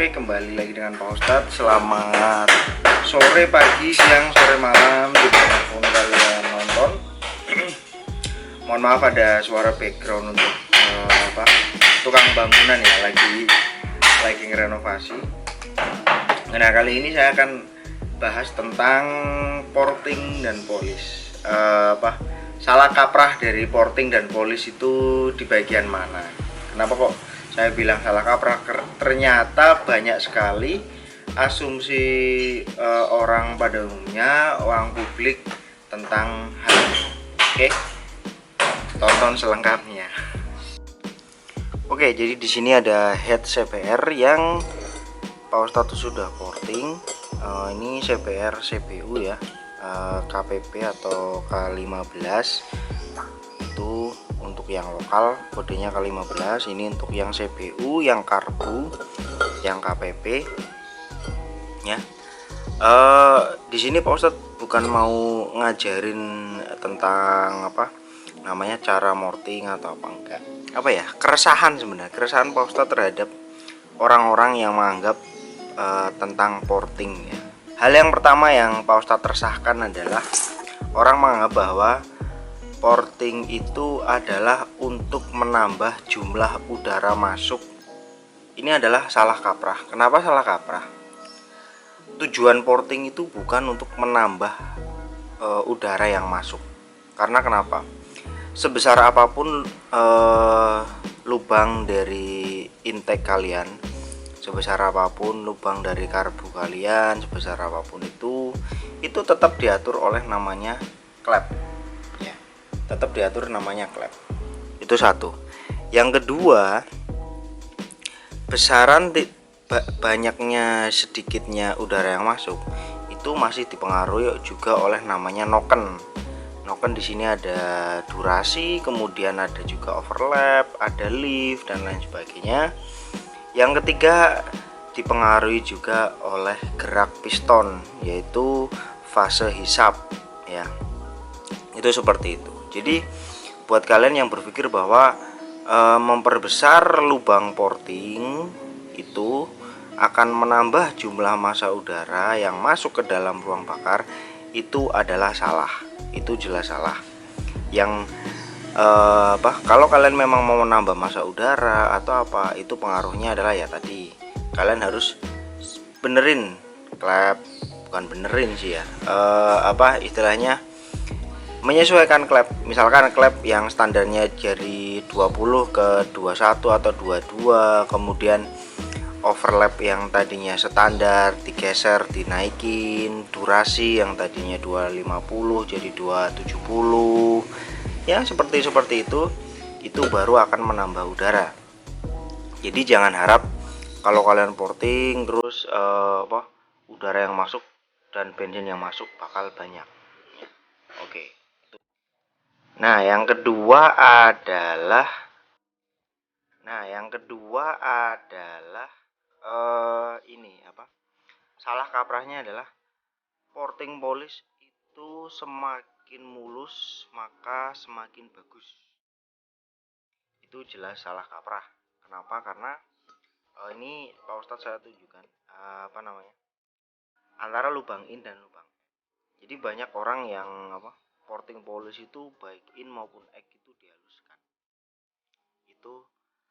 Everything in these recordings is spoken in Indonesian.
Oke, kembali lagi dengan Pak Ustadz. Selamat sore, pagi, siang, sore, malam, dimanapun kalian nonton. Mohon maaf ada suara background untuk tukang bangunan ya, lagi ngerenovasi. Nah, kali ini saya akan bahas tentang porting dan polish. Salah kaprah dari porting dan polish itu di bagian mana? Kenapa kok saya bilang salah kaprah? Ternyata banyak sekali asumsi orang pada umumnya, orang publik tentang hal ini. Oke, tonton selengkapnya. Oke, jadi di sini ada head CPR yang Pak Ustadz sudah porting. Ini CPR CPU ya, KPP atau K15 itu untuk yang lokal, kodenya K15. Ini untuk yang CPU, yang karbu, yang KPP ya. Di sini Pak Ustadz bukan mau ngajarin tentang namanya cara morting atau apa enggak, keresahan sebenarnya, keresahan Pak Ustadz terhadap orang-orang yang menganggap tentang porting ya. Hal yang pertama yang Pak Ustadz resahkan adalah orang menganggap bahwa porting itu adalah untuk menambah jumlah udara masuk. Ini adalah salah kaprah. Kenapa salah kaprah? Tujuan porting itu bukan untuk menambah udara yang masuk. Karena kenapa? Sebesar apapun lubang dari intake kalian, sebesar apapun lubang dari karbu kalian, sebesar apapun itu tetap diatur oleh namanya klep ya, tetap diatur namanya klep. Itu satu. Yang kedua, besaran banyaknya sedikitnya udara yang masuk itu masih dipengaruhi juga oleh namanya noken. Noken di sini ada durasi, kemudian ada juga overlap, ada lift dan lain sebagainya. Yang ketiga, dipengaruhi juga oleh gerak piston, yaitu fase hisap ya. Itu seperti itu. Jadi buat kalian yang berpikir bahwa memperbesar lubang porting itu akan menambah jumlah massa udara yang masuk ke dalam ruang bakar, itu adalah salah. Itu jelas salah. Yang kalau kalian memang mau menambah massa udara atau apa, itu pengaruhnya adalah ya tadi, kalian harus benerin klep, bukan benerin sih ya, istilahnya menyesuaikan klep. Misalkan klep yang standarnya dari 20 ke 21 atau 22, kemudian overlap yang tadinya standar digeser, dinaikin, durasi yang tadinya 250 jadi 270 ya, seperti itu baru akan menambah udara. Jadi jangan harap kalau kalian porting terus udara yang masuk dan bensin yang masuk bakal banyak. Oke. Nah, yang kedua adalah salah kaprahnya adalah porting polish itu semakin mulus maka semakin bagus. Itu jelas salah kaprah. Kenapa? Karena ini Pak Ustadz saya tunjukkan antara lubang in dan lubang. Jadi banyak orang yang porting polish itu baik in maupun egg itu dihaluskan. Itu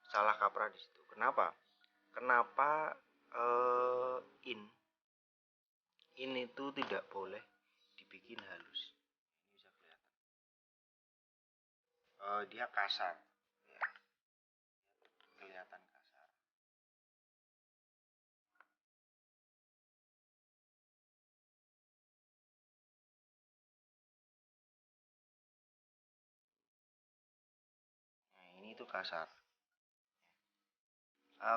salah kaprah di situ. Kenapa in itu tidak boleh dibikin halus. Bisa kelihatan dia kasar ya. Kelihatan kasar. Nah, ini tuh kasar.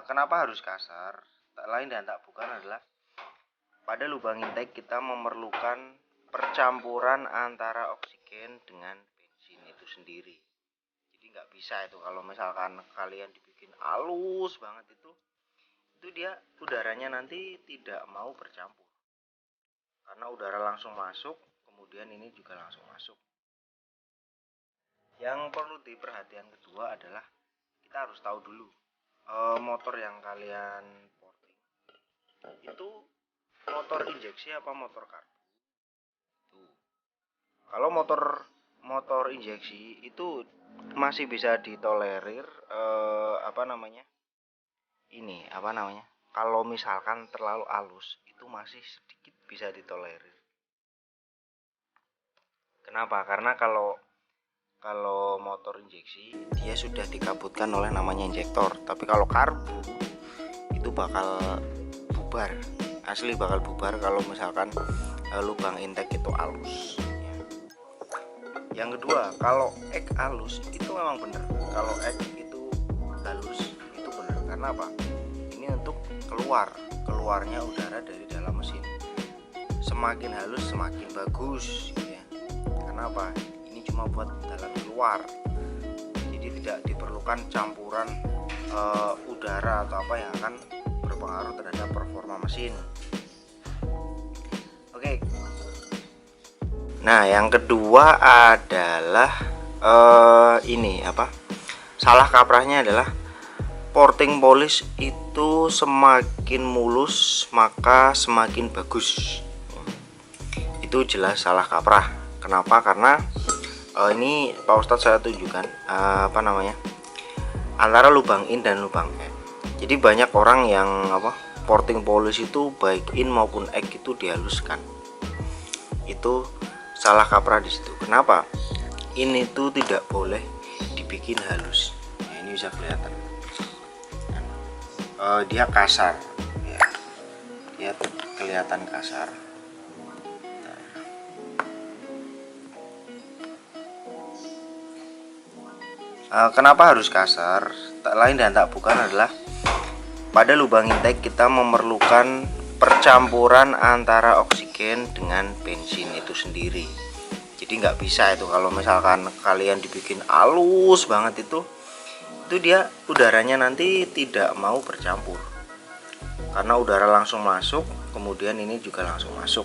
Kenapa harus kasar? Tak lain dan tak bukan adalah pada lubang intake kita memerlukan percampuran antara oksigen dengan bensin itu sendiri. Jadi nggak bisa itu kalau misalkan kalian dibikin halus banget itu dia udaranya nanti tidak mau bercampur. Karena udara langsung masuk, kemudian ini juga langsung masuk. Yang perlu diperhatikan kedua adalah kita harus tahu dulu motor yang kalian porting itu motor injeksi apa motor karbu. Kalau motor injeksi itu masih bisa ditolerir, kalau misalkan terlalu halus itu masih sedikit bisa ditolerir. Kenapa? Karena kalau motor injeksi dia sudah dikabutkan oleh namanya injektor, tapi kalau karbu itu bakal bubar, asli bakal bubar kalau misalkan lubang intake itu halus. Yang kedua, kalau ek halus itu memang benar, kalau ek itu halus itu benar. Karena apa? Ini untuk keluarnya udara dari dalam mesin. Semakin halus semakin bagus ya. Kenapa? Ini cuma buat jalan keluar, jadi tidak diperlukan campuran udara atau apa yang akan berpengaruh terhadap performa mesin. Oke. Nah, yang kedua adalah salah kaprahnya adalah porting polish itu semakin mulus maka semakin bagus. Itu jelas salah kaprah. Kenapa? Karena ini Pak Ustadz saya tunjukkan antara lubang in dan lubang egg. Jadi banyak orang yang porting polish itu baik in maupun egg itu dihaluskan. Itu salah kaprah di situ. Kenapa? In itu tidak boleh dibikin halus. Nah, ini bisa kelihatan. Dia kasar. Ya. Dia kelihatan kasar. Kenapa harus kasar? Tak lain dan tak bukan adalah pada lubang intake kita memerlukan percampuran antara oksigen dengan bensin itu sendiri. Jadi nggak bisa itu kalau misalkan kalian dibikin halus banget itu dia udaranya nanti tidak mau bercampur, karena udara langsung masuk, kemudian ini juga langsung masuk.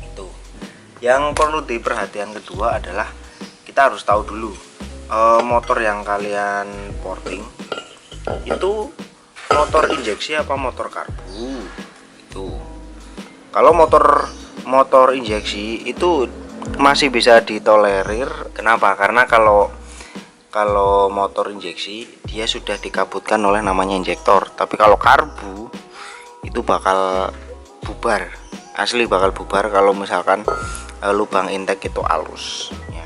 Itu yang perlu diperhatikan. Kedua adalah kita harus tahu dulu motor yang kalian porting itu motor injeksi apa motor karbu. Itu kalau motor injeksi itu masih bisa ditolerir. Kenapa? Karena kalau motor injeksi dia sudah dikabutkan oleh namanya injektor, tapi kalau karbu itu bakal bubar, asli bakal bubar kalau misalkan lubang intake itu halus ya.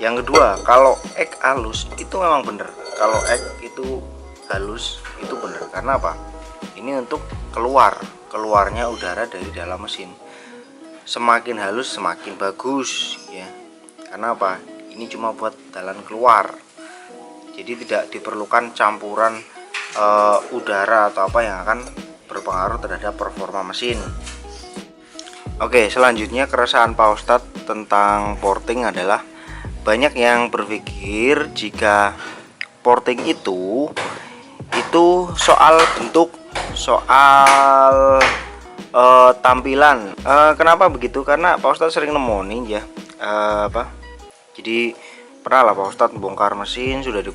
Yang kedua, kalau ek halus itu memang benar, kalau ek itu halus itu benar. Karena apa? Ini untuk keluarnya udara dari dalam mesin. Semakin halus semakin bagus ya. Karena apa? Ini cuma buat jalan keluar, jadi tidak diperlukan campuran udara atau apa yang akan berpengaruh terhadap performa mesin. Oke, selanjutnya keresahan Pak Ustadz tentang porting adalah banyak yang berpikir jika porting itu soal bentuk, soal tampilan. Kenapa begitu? Karena Pak Ustadz sering nemonin ya, jadi pernah lah Pak Ustadz bongkar mesin sudah di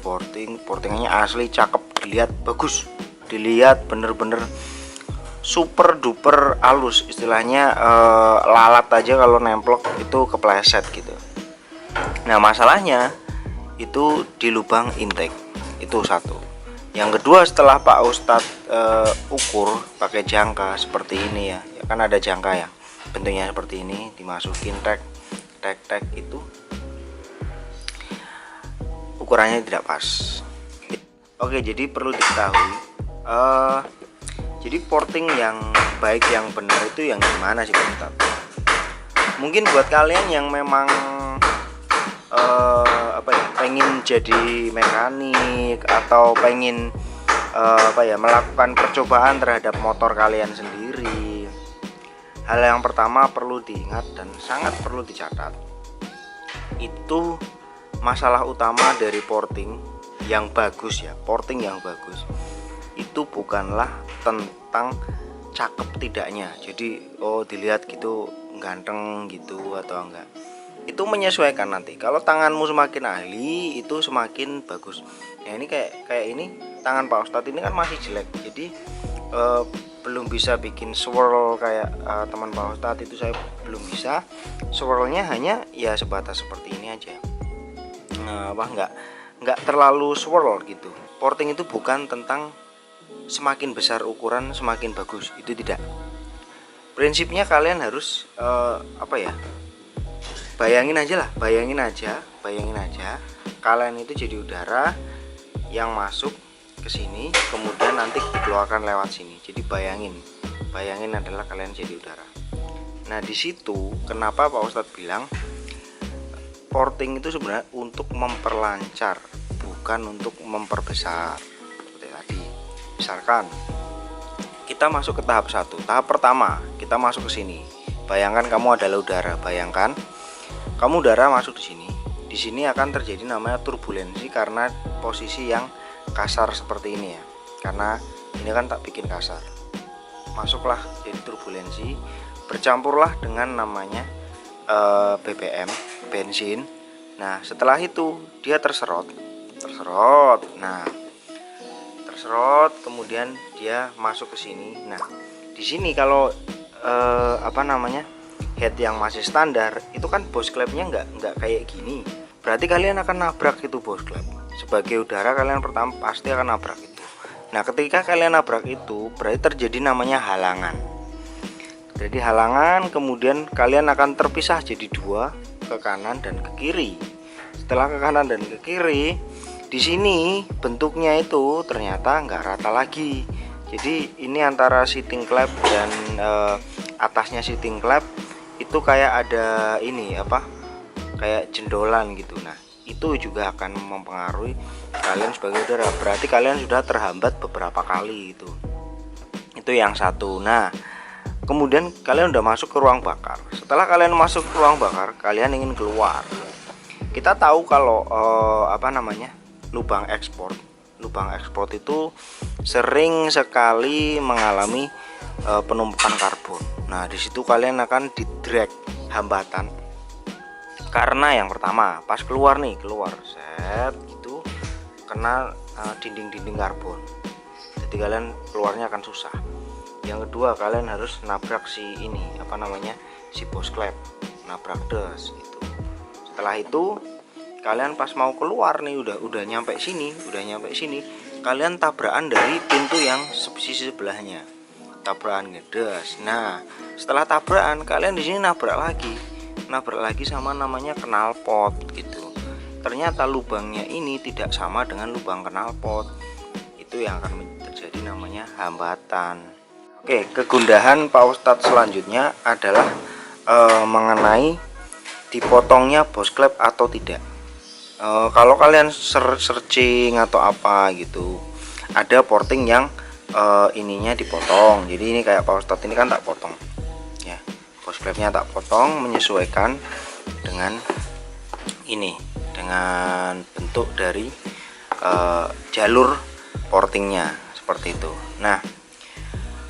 portingannya asli cakep, dilihat bagus, dilihat bener-bener super duper halus, istilahnya lalat aja kalau nemplok itu kepleset gitu. Nah, masalahnya itu di lubang intake, itu satu. Yang kedua, setelah Pak Ustadz ukur pakai jangka seperti ini ya, kan ada jangka ya, bentuknya seperti ini, dimasukin tek itu ukurannya tidak pas. Oke, jadi perlu diketahui jadi porting yang baik, yang benar itu yang gimana sih Pak Ustadz? Mungkin buat kalian yang memang pengen jadi mekanik atau pengen melakukan percobaan terhadap motor kalian sendiri, hal yang pertama perlu diingat dan sangat perlu dicatat, itu masalah utama dari porting yang bagus ya, porting yang bagus itu bukanlah tentang cakep tidaknya, jadi dilihat gitu ganteng gitu atau enggak. Itu menyesuaikan nanti. Kalau tanganmu semakin ahli itu semakin bagus. Ya ini kayak ini tangan Pak Ustadz ini kan masih jelek. Jadi belum bisa bikin swirl kayak teman Pak Ustadz, itu saya belum bisa. Swirlnya hanya ya sebatas seperti ini aja, nggak terlalu swirl gitu. Porting itu bukan tentang semakin besar ukuran semakin bagus, itu tidak. Prinsipnya kalian harus bayangin aja kalian itu jadi udara yang masuk ke sini, kemudian nanti dikeluarkan lewat sini. Jadi bayangin adalah kalian jadi udara. Nah, di situ kenapa Pak Ustadz bilang porting itu sebenarnya untuk memperlancar, bukan untuk memperbesar. Seperti tadi, misalkan kita masuk ke tahap 1. Tahap pertama, kita masuk ke sini. Bayangkan kamu adalah udara. Bayangkan kamu udara masuk di sini. Di sini akan terjadi namanya turbulensi karena posisi yang kasar seperti ini ya. Karena ini kan tak bikin kasar. Masuklah jadi turbulensi, bercampurlah dengan namanya BBM, bensin. Nah, setelah itu dia terserot. Nah, terserot, kemudian dia masuk ke sini. Nah, di sini kalau head yang masih standar itu kan bose clapnya nggak kayak gini. Berarti kalian akan nabrak itu bose clap. Sebagai udara kalian pertama pasti akan nabrak itu. Nah, ketika kalian nabrak itu berarti terjadi namanya halangan. Jadi halangan, kemudian kalian akan terpisah jadi dua, ke kanan dan ke kiri. Setelah ke kanan dan ke kiri, di sini bentuknya itu ternyata nggak rata lagi. Jadi ini antara seating clap dan atasnya seating clap itu kayak ada ini kayak jendolan gitu. Nah, itu juga akan mempengaruhi kalian sebagai udara. Berarti kalian sudah terhambat beberapa kali itu yang satu. Nah, kemudian kalian udah masuk ke ruang bakar. Setelah kalian masuk ke ruang bakar, kalian ingin keluar. Kita tahu kalau lubang ekspor itu sering sekali mengalami penumpukan karbon. Nah, di situ kalian akan di-drag, hambatan. Karena yang pertama, pas keluar set gitu, kena dinding-dinding karbon. Jadi kalian keluarnya akan susah. Yang kedua, kalian harus nabrak si bose clap, nabrak dus gitu. Setelah itu kalian pas mau keluar nih, udah nyampe sini, kalian tabrakan dari pintu yang sisi sebelahnya, tabrakan ngedes. Nah, setelah tabrakan kalian di sini nabrak lagi sama namanya knalpot gitu. Ternyata lubangnya ini tidak sama dengan lubang knalpot. Itu yang akan terjadi namanya hambatan. Oke, kegundahan Pak Ustadz selanjutnya adalah mengenai dipotongnya bose clap atau tidak. Kalau kalian searching atau apa gitu, ada porting yang ininya dipotong. Jadi ini kayak Pak Ustadz ini kan tak potong ya, bose clapnya tak potong menyesuaikan dengan dengan bentuk dari jalur portingnya seperti itu. Nah,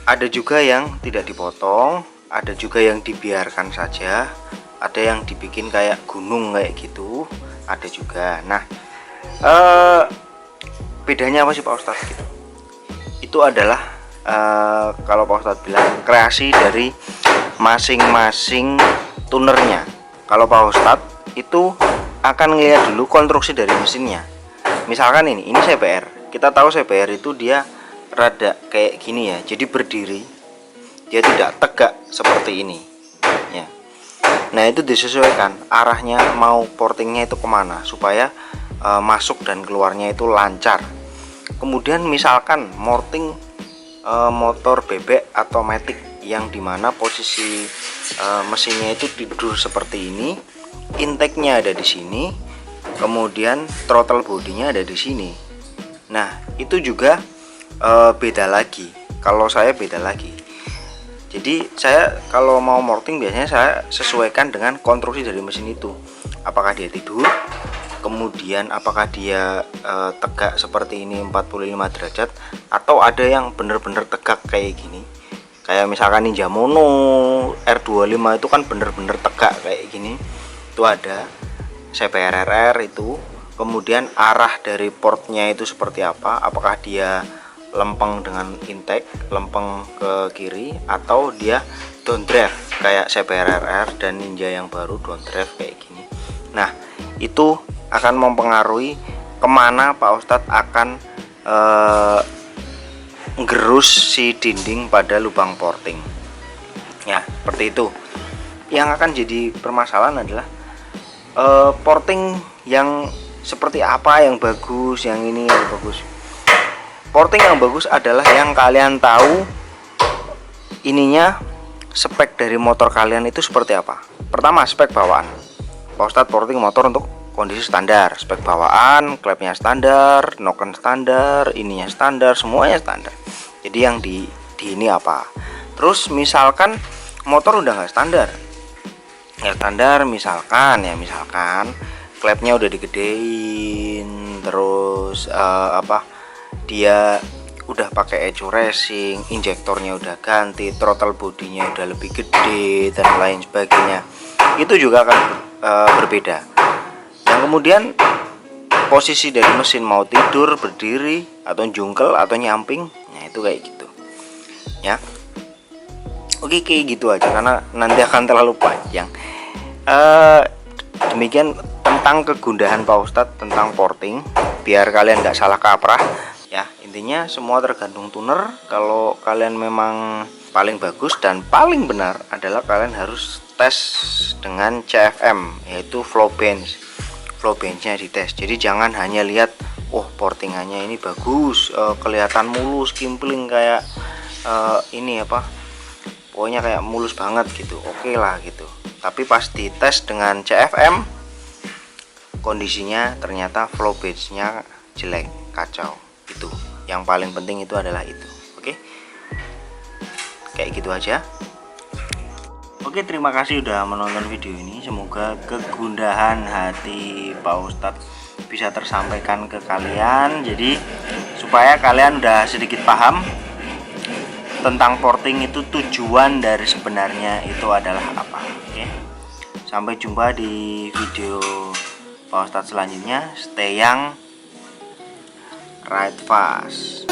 ada juga yang tidak dipotong, ada juga yang dibiarkan saja, ada yang dibikin kayak gunung kayak gitu, ada juga. Nah, bedanya apa sih Pak Ustadz gitu? Itu adalah kalau Pak Ustadz bilang kreasi dari masing-masing tunernya. Kalau Pak Ustadz itu akan ngelihat dulu konstruksi dari mesinnya. Misalkan ini CBR. Kita tahu CBR itu dia rada kayak gini ya, jadi berdiri, dia tidak tegak seperti ini ya. Nah, itu disesuaikan arahnya mau portingnya itu kemana supaya masuk dan keluarnya itu lancar. Kemudian misalkan motor bebek atau matic yang dimana posisi mesinnya itu tidur seperti ini, intake-nya ada di sini, kemudian throttle bodinya ada di sini. Nah, itu juga beda lagi. Kalau saya beda lagi. Jadi saya kalau mau morting biasanya saya sesuaikan dengan konstruksi dari mesin itu. Apakah dia tidur, kemudian apakah dia tegak seperti ini 45 derajat, atau ada yang bener-bener tegak kayak gini. Kayak misalkan Ninja Mono R25 itu kan bener-bener tegak kayak gini. Itu ada CBR itu. Kemudian arah dari portnya itu seperti apa, apakah dia lempeng dengan intake, lempeng ke kiri, atau dia down drive kayak CBR dan Ninja yang baru down drive kayak gini. Nah, itu akan mempengaruhi kemana Pak Ustadz akan gerus si dinding pada lubang porting. Ya, seperti itu. Yang akan jadi permasalahan adalah porting yang seperti apa yang bagus, yang ini yang bagus. Porting yang bagus adalah yang kalian tahu ininya, spek dari motor kalian itu seperti apa. Pertama, spek bawaan. Pak Ustadz porting motor untuk kondisi standar, spek bawaan, klepnya standar, noken standar, ininya standar, semuanya standar. Jadi yang di ini apa. Terus misalkan motor udah nggak standar, ya standar misalkan klepnya udah digedein, terus dia udah pakai eco racing, injektornya udah ganti, throttle bodinya udah lebih gede dan lain sebagainya, itu juga akan berbeda. Yang kemudian posisi dari mesin mau tidur, berdiri, atau jungkel, atau nyamping, nah itu kayak gitu ya. Oke, kayak gitu aja karena nanti akan terlalu panjang. Demikian tentang kegundahan Pak Ustadz tentang porting, biar kalian nggak salah kaprah ya. Intinya semua tergantung tuner. Kalau kalian memang paling bagus dan paling benar adalah kalian harus tes dengan CFM, yaitu flow bench. Flow benchnya dites. Jadi jangan hanya lihat portingannya ini bagus, kelihatan mulus, kimpling kayak ini pokoknya kayak mulus banget gitu, oke lah gitu. Tapi pas dites dengan CFM, kondisinya ternyata flow benchnya jelek, kacau. Itu yang paling penting, itu adalah itu. Oke, kayak gitu aja. Oke, terima kasih udah menonton video ini. Semoga kegundahan hati Pak Ustadz bisa tersampaikan ke kalian, jadi supaya kalian udah sedikit paham tentang porting itu, tujuan dari sebenarnya itu adalah apa. Oke, sampai jumpa di video Pak Ustadz selanjutnya. Stay young, ride fast.